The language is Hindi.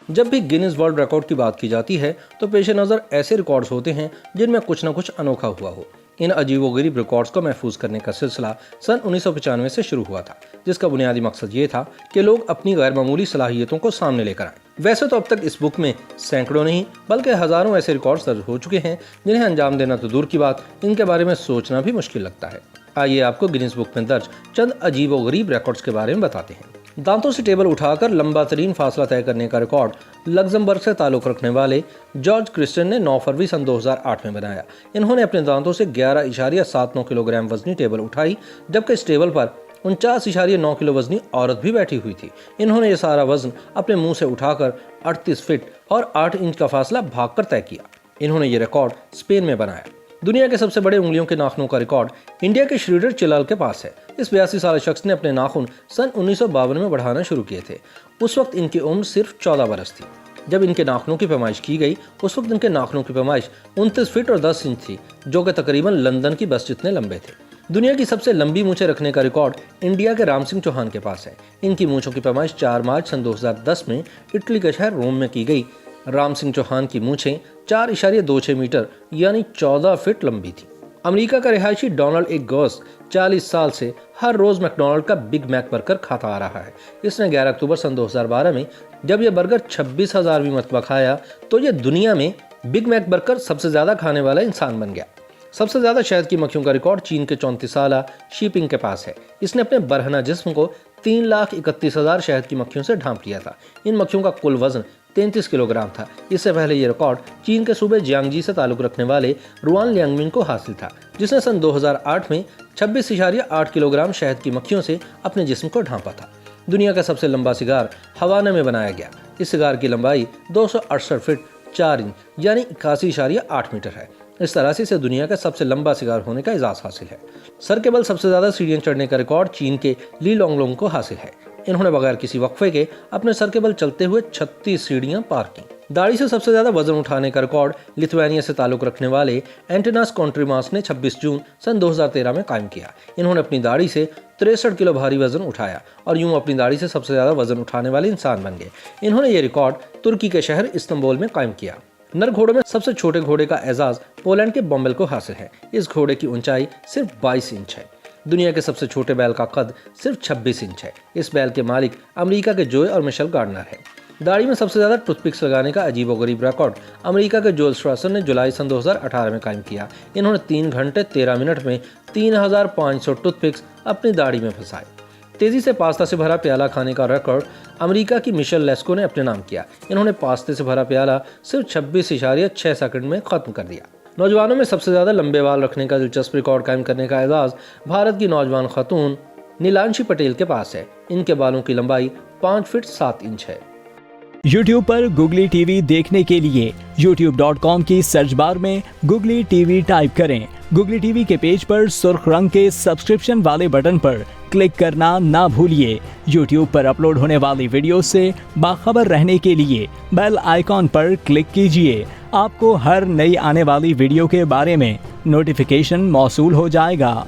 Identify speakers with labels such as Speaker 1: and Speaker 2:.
Speaker 1: जब भी गिनीज वर्ल्ड रिकॉर्ड की बात की जाती है तो पेश नज़र ऐसे रिकॉर्ड्स होते हैं जिनमें कुछ न कुछ अनोखा हुआ हो। इन अजीबोगरीब रिकॉर्ड्स को महफूज करने का सिलसिला सन 1995 से शुरू हुआ था, जिसका बुनियादी मकसद ये था कि लोग अपनी गैर मामूली सलाहियतों को सामने लेकर आएं। वैसे तो अब तक इस बुक में सैकड़ों नहीं बल्कि हजारों ऐसे रिकॉर्ड्स दर्ज हो चुके हैं जिन्हें अंजाम देना तो दूर की बात, इनके बारे में सोचना भी मुश्किल लगता है। आइए आपको गिनीज बुक में दर्ज चंद अजीबोगरीब रिकॉर्ड्स के बारे में बताते हैं। दांतों से टेबल उठाकर लंबा तरीन फासला तय करने का रिकॉर्ड लग्जमबर्ग से ताल्लुक रखने वाले जॉर्ज क्रिस्टियन ने 9 फरवरी सन 2008 में बनाया। इन्होंने अपने दांतों से 11.79 किलोग्राम वजनी टेबल उठाई, जबकि इस टेबल पर 49.9 किलो वजनी औरत भी बैठी हुई थी। इन्होंने ये सारा वजन अपने मुंह से उठाकर 38 फीट और 8 इंच का फासला भागकर तय किया। इन्होंने ये रिकॉर्ड स्पेन में बनाया। दुनिया के सबसे बड़े उंगलियों के नाखूनों का रिकॉर्ड इंडिया के श्रीडर चिलाल के पास है। इस 82 साल शख्स ने अपने नाखून सन 1952 में बढ़ाना शुरू किए थे। उस वक्त इनकी उम्र सिर्फ 14 बरस थी। जब इनके नाखूनों की पैमाइश की गई उस वक्त इनके नाखूनों की पैमाइश 29 फीट और 10 इंच थी, जो कि तकरीबन लंदन की बस जितने लंबे थे। दुनिया की सबसे लंबी मूंछें रखने का रिकॉर्ड इंडिया के राम सिंह चौहान के पास है। इनकी मूंछों की पैमाइश 4 मार्च सन 2010 में इटली के शहर रोम में की गई। राम सिंह चौहान की मूंछें 4.26 मीटर यानी 14 फीट लंबी थी। अमेरिका का रिहायशी डोनाल्ड ए गॉस 40 साल से हर रोज मैकडोनल्ड का बिग मैक बर्गर खाता आ रहा है। इसने 11 अक्टूबर सन 2012 में जब यह बर्गर 26,000वीं मरतबा खाया तो यह दुनिया में बिग मैक बर्गर सबसे ज्यादा खाने वाला इंसान बन गया। सबसे ज्यादा शहद की मक्खियों का रिकॉर्ड चीन के 34 साल शीपिंग के पास है। इसने अपने बरहना जिस्म को 3,31,000 शहद की मक्खियों से ढांप लिया था। इन मक्खियों का कुल वजन 33 किलोग्राम था। इससे पहले ये रिकॉर्ड चीन के सूबे जियांगजी से ताल्लुक रखने वाले रुआन लियांगमिन को हासिल था, जिसने सन 2008 में 26.8 किलोग्राम शहद की मक्खियों से अपने जिस्म को ढांपा था। दुनिया का सबसे लंबा सिगार हवाना में बनाया गया। इस सिगार की लंबाई 268 फीट 4 इंच यानी 81.8 मीटर है। इस तरह से इसे दुनिया का सबसे लंबा सिगार होने का एजाज हासिल है। सर के बल सबसे ज्यादा सीढ़ियां चढ़ने का रिकॉर्ड चीन के ली लोंगलोंग को हासिल है। इन्होंने बगैर किसी वक्फे के अपने सर के बल चलते हुए 36 सीढ़ियां पार की। दाढ़ी से सबसे ज्यादा वजन उठाने का रिकॉर्ड लिथुआनिया से ताल्लुक रखने वाले एंटोनास कॉन्ट्रीमास ने 26 जून सन 2013 में कायम किया। इन्होंने अपनी दाढ़ी से 63 किलो भारी वजन उठाया और यूं अपनी दाढ़ी से सबसे ज्यादा वजन उठाने वाले इंसान बन गए। इन्होंने ये रिकॉर्ड तुर्की के शहर इस्तांबुल में कायम किया। नर घोड़ों में सबसे छोटे घोड़े का एजाज पोलैंड के बॉम्बेल को हासिल है। इस घोड़े की ऊंचाई सिर्फ 22 इंच है। दुनिया के सबसे छोटे बैल का कद सिर्फ 26 इंच है। इस बैल के मालिक अमेरिका के जोए और मिशेल गार्डनर है। दाढ़ी में सबसे ज्यादा टूथपिक्स लगाने का अजीबोगरीब रिकॉर्ड अमेरिका के जोएल स्ट्रासन ने जुलाई सन 2018 में कायम किया। इन्होंने 3 घंटे 13 मिनट में 3,500 टूथपिक्स अपनी दाढ़ी में फंसाए। तेजी से पास्ता से भरा प्याला खाने का रिकॉर्ड अमेरिका की मिशेल लेस्को ने अपने नाम किया। इन्होंने पास्ते से भरा प्याला सिर्फ 26.6 सेकंड में खत्म कर दिया। नौजवानों में सबसे ज्यादा लंबे बाल रखने का दिलचस्प रिकॉर्ड कायम करने का एजाज भारत की नौजवान खातून नीलांशी पटेल के पास है। इनके बालों की लंबाई 5 फीट 7 इंच है।
Speaker 2: YouTube पर गुगली टीवी देखने के लिए youtube.com की सर्च बार में गुगली टीवी टाइप करें। गुगली टीवी के पेज पर सुर्ख रंग के सब्सक्रिप्शन वाले बटन पर क्लिक करना ना भूलिए। YouTube पर अपलोड होने वाली वीडियो से बाखबर रहने के लिए बेल आइकॉन पर क्लिक कीजिए। आपको हर नई आने वाली वीडियो के बारे में नोटिफिकेशन मौसूल हो जाएगा।